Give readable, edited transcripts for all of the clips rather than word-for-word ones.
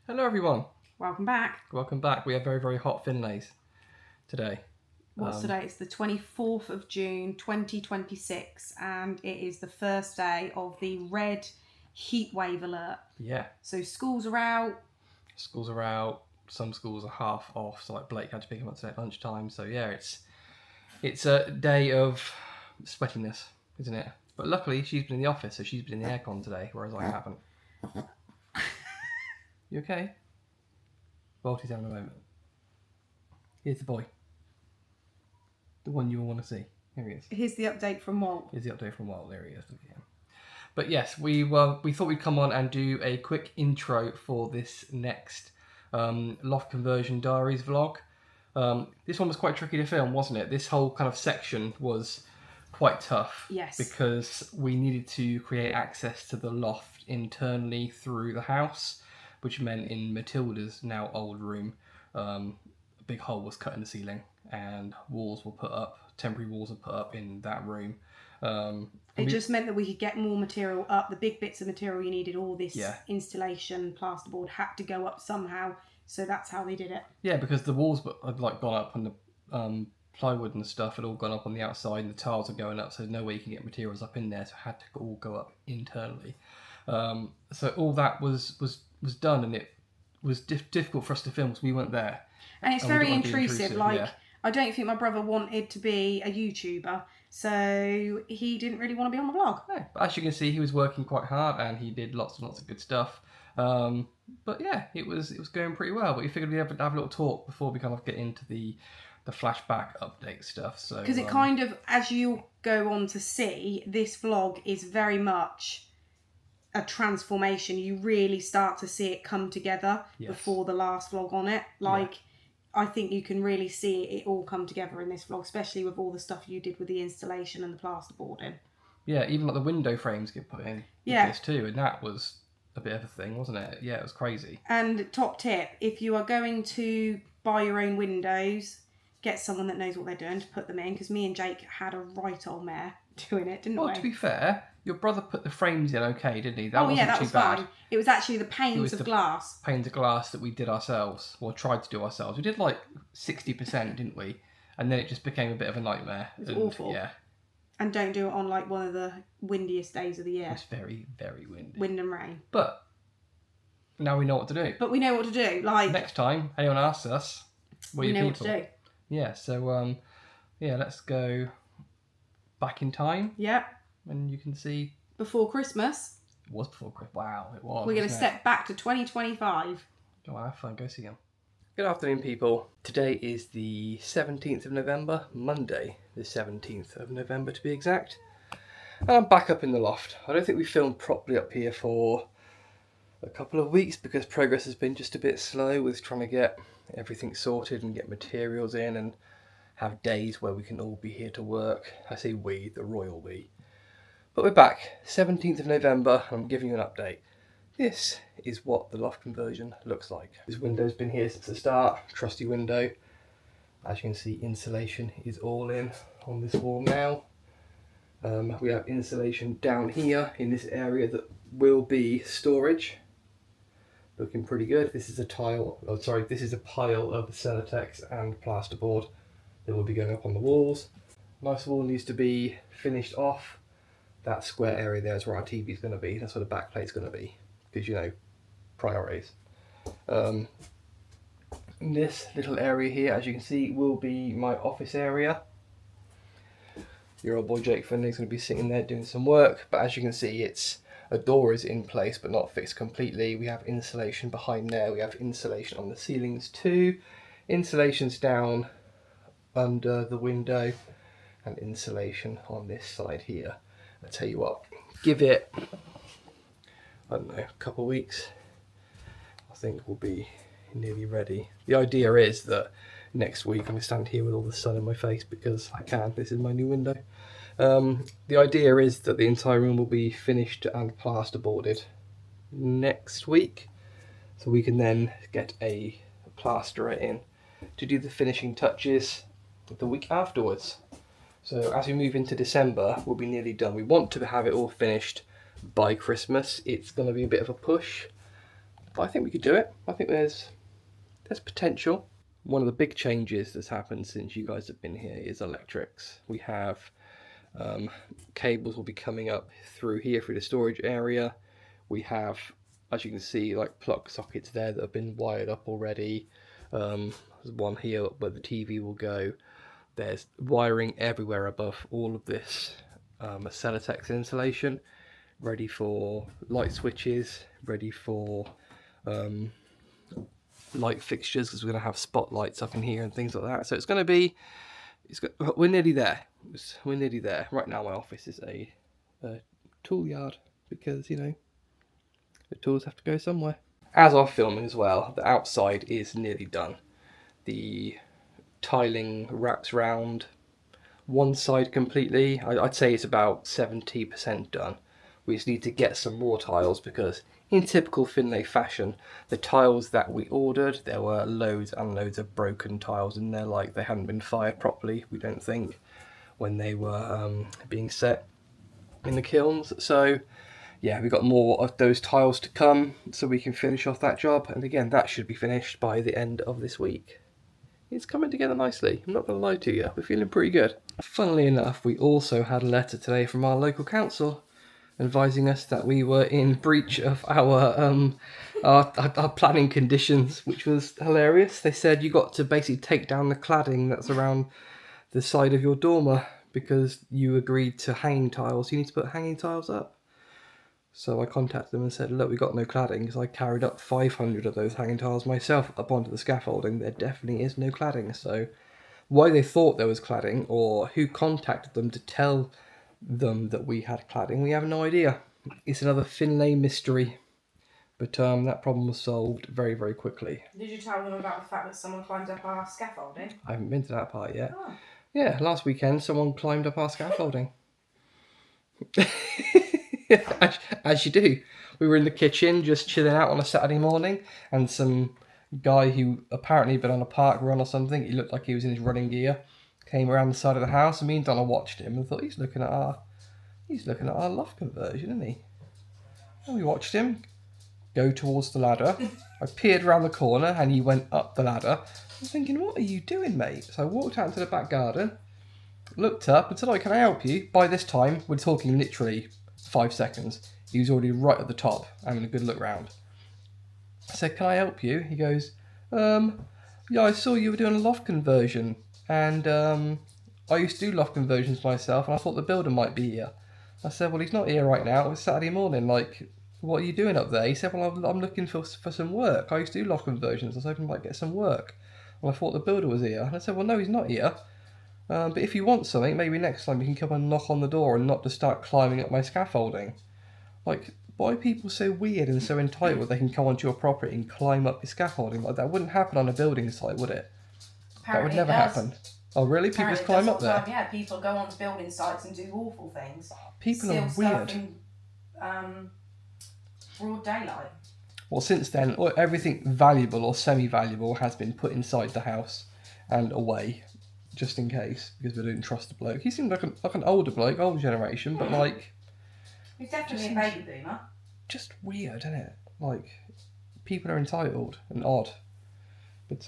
Hello everyone. Welcome back. Welcome back. We have very, very hot Finlays today. What's today? It's the 24th of June 2026 and it is the first day of the red heat wave alert. Yeah. So schools are out. Schools are out. Some schools are half off. So like Blake had to pick him up today at lunchtime. So yeah, it's a day of sweatiness, isn't it? But luckily she's been in the office, so she's been in the aircon today, whereas I haven't. You okay? Balti's having a moment. Here's the boy. The one you all want to see. Here he is. Here's the update from Walt. Here's the update from Walt. There he is. Look at him. But yes, we thought we'd come on and do a quick intro for this next Loft Conversion Diaries vlog. This one was quite tricky to film, wasn't it? This whole kind of section was quite tough. Yes. Because we needed to create access to the loft internally through the house, which meant in Matilda's now old room, a big hole was cut in the ceiling and walls were put up, temporary walls were put up in that room. It just meant that we could get more material up. The big bits of material you needed, all this installation, plasterboard, had to go up somehow. So that's how they did it. Yeah, because the walls had like gone up and the plywood and stuff had all gone up on the outside and the tiles are going up, so there's no way you can get materials up in there, so it had to all go up internally. So all that was done, and it was difficult for us to film because we weren't there. And it's very intrusive. I don't think my brother wanted to be a YouTuber, so he didn't really want to be on the vlog. No, but as you can see, he was working quite hard and he did lots and lots of good stuff. But yeah, it was going pretty well. But we figured we'd have a little talk before we kind of get into the flashback update stuff. So because it kind of, as you go on to see, this vlog is very much a transformation. You really start to see it come together before the last vlog on it. I think you can really see it all come together in this vlog, especially with all the stuff you did with the installation and the plasterboarding. Yeah, even like the window frames get put in with this too, and that was a bit of a thing, wasn't it? Yeah, it was crazy. And top tip, if you are going to buy your own windows, get someone that knows what they're doing to put them in, because me and Jake had a right old mare doing it, didn't we? Well, to be fair, your brother put the frames in okay, didn't he? That wasn't that too was bad. fine. It was actually the panes of glass. Panes of glass that we did ourselves, or tried to do ourselves. We did like 60%, didn't we? And then it just became a bit of a nightmare. It was awful. Yeah. And don't do it on like one of the windiest days of the year. It's very, very windy. Wind and rain. But now we know what to do. But we know what to do. Like next time anyone asks us, we know what to do. Yeah. So let's go back in time. Yep. And you can see before Christmas. It was before Christmas. Wow, it was. We're going to step back to 2025. Go on, have fun. Go see them. Good afternoon, people. Today is the 17th of November, Monday, the 17th of November to be exact. And I'm back up in the loft. I don't think we filmed properly up here for a couple of weeks because progress has been just a bit slow with trying to get everything sorted and get materials in and have days where we can all be here to work. I say we, the royal we. But we're back, 17th of November, and I'm giving you an update. This is what the loft conversion looks like. This window's been here since the start, trusty window. As you can see, insulation is all in on this wall now. We have insulation down here in this area that will be storage. Looking pretty good. This is a pile of Celotex and plasterboard that will be going up on the walls. Nice wall needs to be finished off. That square area there is where our TV is going to be. That's where the back plate's going to be. Because, you know, priorities. This little area here, as you can see, will be my office area. Your old boy Jake Finlay is going to be sitting there doing some work. But as you can see, a door is in place but not fixed completely. We have insulation behind there. We have insulation on the ceilings too. Insulation's down under the window. And insulation on this side here. I tell you what, give it, I don't know, a couple of weeks, I think we'll be nearly ready. The idea is that next week I'm going to stand here with all the sun in my face because I can, this is my new window. The idea is that the entire room will be finished and plasterboarded next week, so we can then get a plasterer in to do the finishing touches the week afterwards. So as we move into December, we'll be nearly done. We want to have it all finished by Christmas. It's going to be a bit of a push, But I think we could do it. I think there's potential. One of the big changes that's happened since you guys have been here is electrics. We have cables will be coming up through here through the storage area. We have, as you can see, like plug sockets there that have been wired up already. There's one here where the TV will go. There's wiring everywhere above all of this Celotex insulation, ready for light switches, ready for light fixtures, because we're going to have spotlights up in here and things like that. So it's going to be, we're nearly there. We're nearly there. Right now my office is a tool yard, because, you know, the tools have to go somewhere. As of filming as well, the outside is nearly done. The tiling wraps round one side completely. I'd say it's about 70% done. We just need to get some more tiles, because in typical Finlay fashion, the tiles that we ordered, there were loads and loads of broken tiles in there, like they hadn't been fired properly, we don't think, when they were being set in the kilns. So yeah, we've got more of those tiles to come, so we can finish off that job. And again, that should be finished by the end of this week. It's coming together nicely, I'm not going to lie to you, we're feeling pretty good. Funnily enough, we also had a letter today from our local council advising us that we were in breach of our planning conditions, which was hilarious. They said you got to basically take down the cladding that's around the side of your dormer because you agreed to hanging tiles. You need to put hanging tiles up. So I contacted them and said, look, we got no cladding, because I carried up 500 of those hanging tiles myself up onto the scaffolding. There definitely is no cladding. So why they thought there was cladding, or who contacted them to tell them that we had cladding, we have no idea. It's another Finlay mystery. But that problem was solved very, very quickly. Did you tell them about the fact that someone climbed up our scaffolding? I haven't been to that part yet. Oh. Yeah, last weekend someone climbed up our scaffolding. As you do. We were in the kitchen just chilling out on a Saturday morning, and some guy who apparently had been on a park run or something, he looked like he was in his running gear, came around the side of the house, and me and Donna watched him and thought, he's looking at our loft conversion, isn't he? And we watched him go towards the ladder. I peered around the corner and he went up the ladder. I was thinking, what are you doing, mate? So I walked out into the back garden, looked up and said, oh, can I help you? By this time, we're talking literally 5 seconds. He was already right at the top, having a good look round. I said, can I help you? He goes, yeah, I saw you were doing a loft conversion, and I used to do loft conversions myself, and I thought the builder might be here. I said, well, he's not here right now. It's Saturday morning. Like, what are you doing up there? He said, well, I'm looking for some work. I used to do loft conversions. I was hoping I might get some work. Well, I thought the builder was here. And I said, well, no, he's not here. But if you want something, maybe next time you can come and knock on the door and not just start climbing up my scaffolding. Like, why are people so weird and so entitled they can come onto your property and climb up your scaffolding? Like, that wouldn't happen on a building site, would it? Apparently that would never happen. Oh, really? People just climb up there? Yeah, people go onto building sites and do awful things. People are weird. In, broad daylight. Well, since then, everything valuable or semi-valuable has been put inside the house and away, just in case, because we didn't trust the bloke. He seemed like an older bloke, old generation, but like... He's definitely a baby boomer. Just weird, isn't it? Like, people are entitled and odd. But,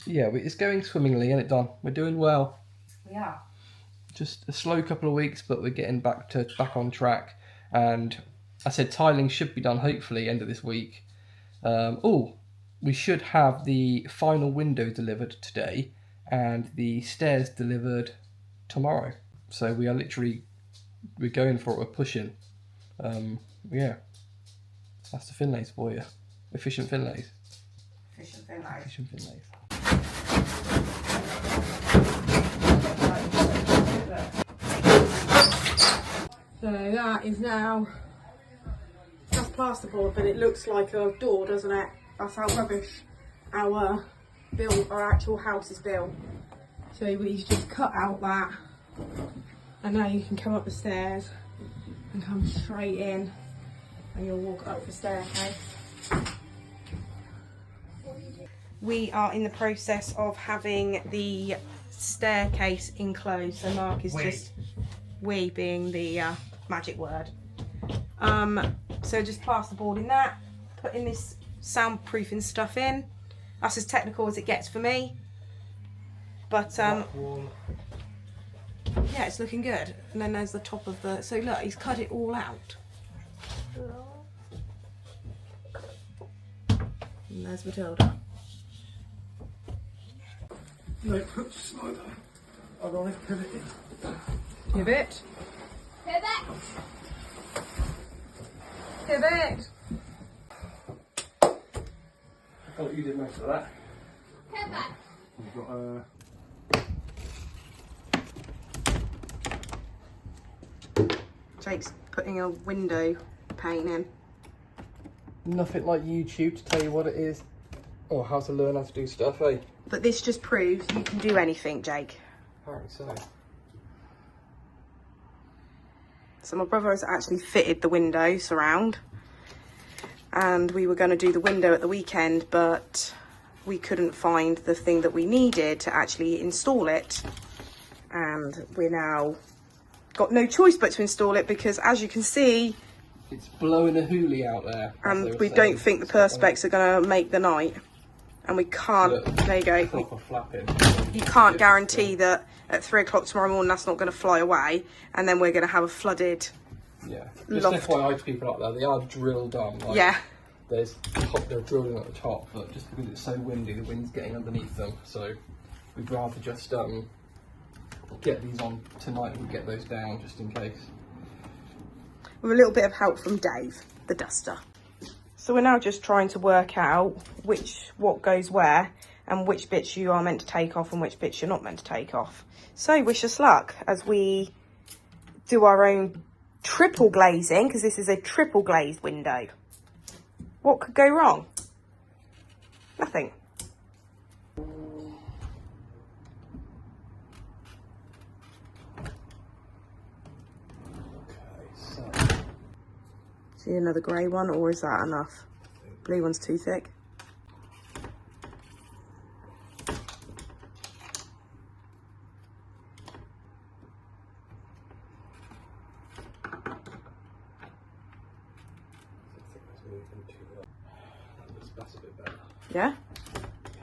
yeah, it's going swimmingly, isn't it, Don? We're doing well. We are. Just a slow couple of weeks, but we're getting back on track. And I said tiling should be done, hopefully, end of this week. We should have the final window delivered today and the stairs delivered tomorrow. So we are literally... We're going for it, we're pushing. Yeah. That's the Finlays for you. Efficient Finlays. Efficient Finlays. Efficient Finlays. So that is now just plasterboard, but it looks like a door, doesn't it? That's how rubbish our actual house is built. So we just cut out that. And now you can come up the stairs and come straight in, and you'll walk up the staircase. We are in the process of having the staircase enclosed. So Mark is just "we" being the magic word. So just plasterboarding that, putting this soundproofing stuff in. That's as technical as it gets for me. But yeah, it's looking good. And then there's the top of the, so look, he's cut it all out. And there's Matilda. No, just like that. Ironic pivot in. Pivot. Pivot. Pivot. Oh, you did most of that. Pivot. We've got Jake's putting a window pane in. nothing like YouTube to tell you what it is or how to learn how to do stuff, eh? But this just proves you can do anything, Jake. Apparently so. So my brother has actually fitted the window surround, and we were going to do the window at the weekend, but we couldn't find the thing that we needed to actually install it, and we're now got no choice but to install it because, as you can see, it's blowing a hoolie out there, and we don't think the perspex are going to make the night, and we can't. Look, there you go. proper flapping. You can't guarantee that at 3 o'clock tomorrow morning that's not going to fly away, and then we're going to have a flooded Yeah, just loft. FYI to people out there, they are drilled on. Like, Yeah. They're drilling at the top, but just because it's so windy, the wind's getting underneath them. So we'd rather just get these on tonight and get those down just in case. With a little bit of help from Dave, the duster. So we're now just trying to work out what goes where and which bits you are meant to take off and which bits you're not meant to take off. So wish us luck as we do our own triple glazing, because this is a triple glazed window. What could go wrong? Nothing. See another grey one, or is that enough? Blue one's too thick. That's a bit better. Yeah? Yeah,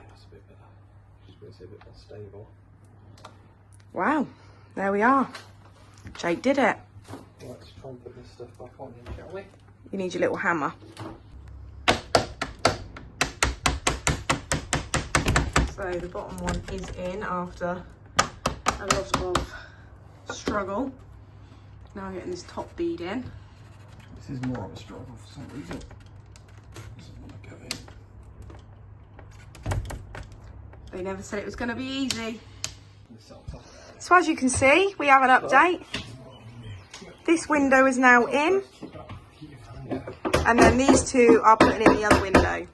that's a bit better. Just going to say a bit more stable. Wow, there we are. Jake did it. Let's try and put this stuff back on here, shall we? You need your little hammer. So the bottom one is in after a lot of struggle. Now getting this top bead in. This is more of a struggle for some reason. Doesn't want to go in. They never said it was going to be easy. This on top. So as you can see, we have an update. This window is now in, and then these two are putting in the other window.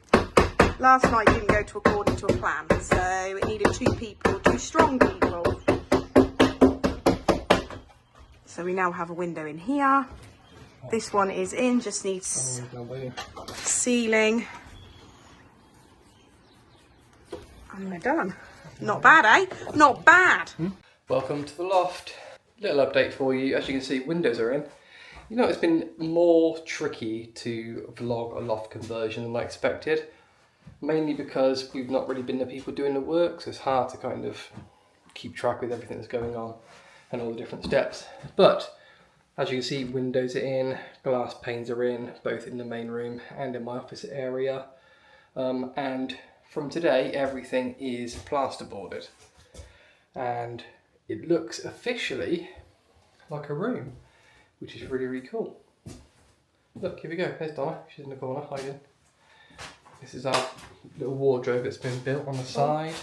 Last night didn't go according to a plan, so it needed 2 people, 2 strong people. So we now have a window in here. This one is in, just needs sealing. And we're done. Not bad, eh? Not bad. Welcome to the loft. Little update for you. As you can see, windows are in. You know, it's been more tricky to vlog a loft conversion than I expected. Mainly because we've not really been the people doing the work, so it's hard to kind of keep track with everything that's going on and all the different steps. But as you can see, windows are in, glass panes are in, both in the main room and in my office area. And from today, everything is plasterboarded. And it looks officially like a room, which is really, really cool. Look, here we go. There's Donna. She's in the corner hiding. This is our little wardrobe that's been built on the side.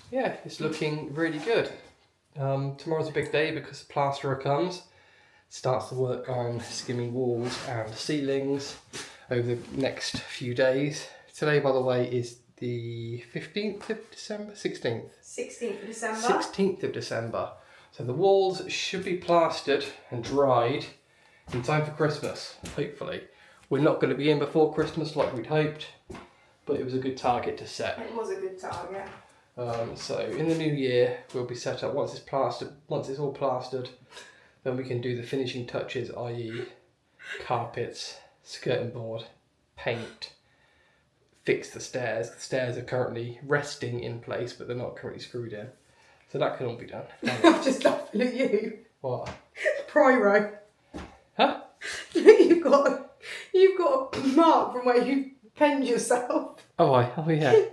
Yeah, it's looking really good. Tomorrow's a big day because the plasterer comes, starts to work on skimming walls and ceilings over the next few days. Today, by the way, is the 15th of December? 16th? 16th of December. 16th of December. So the walls should be plastered and dried in time for Christmas, hopefully. We're not going to be in before Christmas like we'd hoped, but it was a good target to set. It was a good target. So in the new year, we'll be set up once it's plastered. Once it's all plastered, then we can do the finishing touches, i.e. carpets, skirting board, paint, fix the stairs. The stairs are currently resting in place, but they're not currently screwed in. So that can all be done. I'm just laughing at you. What? Pyro. Huh? You've got a mark from where you penned yourself. Oh yeah.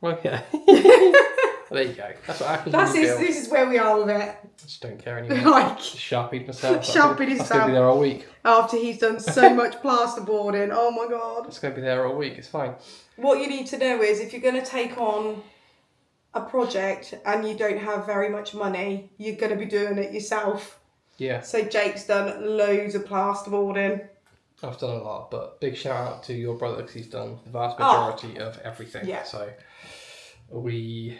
Well, yeah. Well, there you go. That's what happens when you This is where we are with it. I just don't care anymore. Like, Just sharpied myself. Sharpied That's himself. going to be there all week. after he's done so much plasterboarding. Oh my god. It's going to be there all week. It's fine. What you need to know is if you're going to take on a project and you don't have very much money, you're going to be doing it yourself. Yeah. So Jake's done loads of plasterboarding. I've done a lot, but big shout out to your brother because he's done the vast majority of everything. Yeah. So we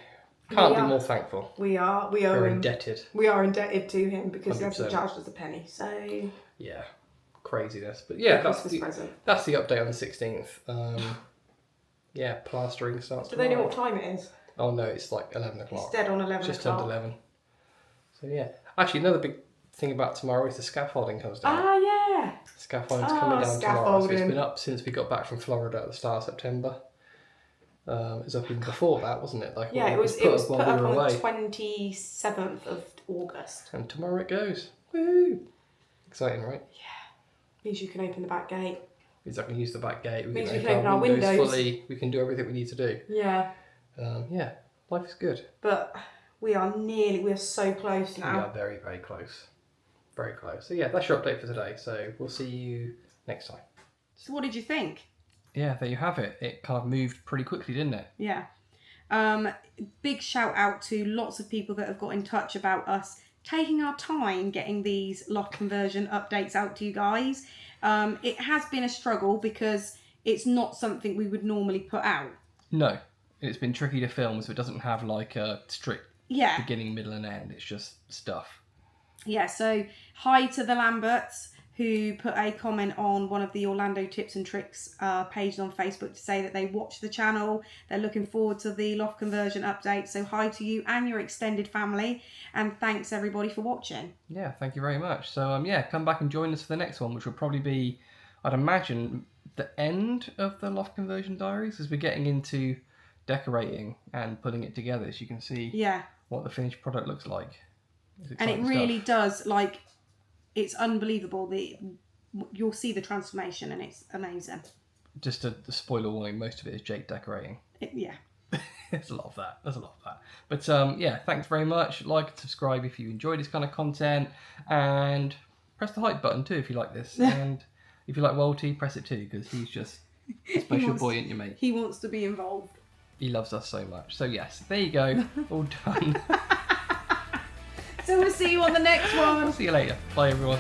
can't be more thankful. We are We're indebted. We are indebted to him because he hasn't 100%. charged us a penny. So Yeah, craziness. But yeah, that's Christmas present. that's the update on the 16th. Yeah, plastering starts Do they know tomorrow. what time it is? Oh no, it's like 11 o'clock. It's dead on 11 Just o'clock. turned 11. So yeah. Actually, another big thing about tomorrow is the scaffolding comes down. Ah, yeah. Scaffolding's coming down tomorrow. So it's scaffolding. been up since we got back from Florida at the start of September. It was up even before that, wasn't it? Like Yeah, it was put up on the 27th of August. And tomorrow it goes. Woo! Exciting, right? Means you can open the back gate. Means I can use the back gate. We Means can we can open our windows windows. fully. We can do everything we need to do. Yeah. Yeah, life is good. But we are so close We now. are very, very close. Very close. So yeah, that's your update for today. So we'll see you next time. So what did you think? Yeah, there you have it. It kind of moved pretty quickly, didn't it? Yeah. Big shout out to lots of people that have got in touch about us taking our time getting these loft conversion updates out to you guys. It has been a struggle because it's not something we would normally put out. No, it's been tricky to film, so it doesn't have like a strict beginning, middle, and end. It's just stuff. Yeah. So hi to the Lamberts, who put a comment on one of the Orlando Tips and Tricks pages on Facebook to say that they watch the channel. They're looking forward to the loft conversion update. So hi to you and your extended family. And thanks everybody for watching. Yeah, thank you very much. So yeah, come back and join us for the next one, which will probably be, I'd imagine, the end of the loft conversion diaries, as we're getting into decorating and putting it together, so you can see what the finished product looks like. And it really does, like, it's unbelievable. You'll see the transformation and it's amazing. Just a spoiler warning, most of it is Jake decorating. Yeah. There's a lot of that. But yeah, thanks very much. Like and subscribe if you enjoy this kind of content. And press the hype button too if you like this. And if you like Walty, press it too, because he's just a special boy, isn't you, mate? He wants to be involved. He loves us so much. So yes, there you go. All done. So we'll see you on the next one. See you later. Bye everyone.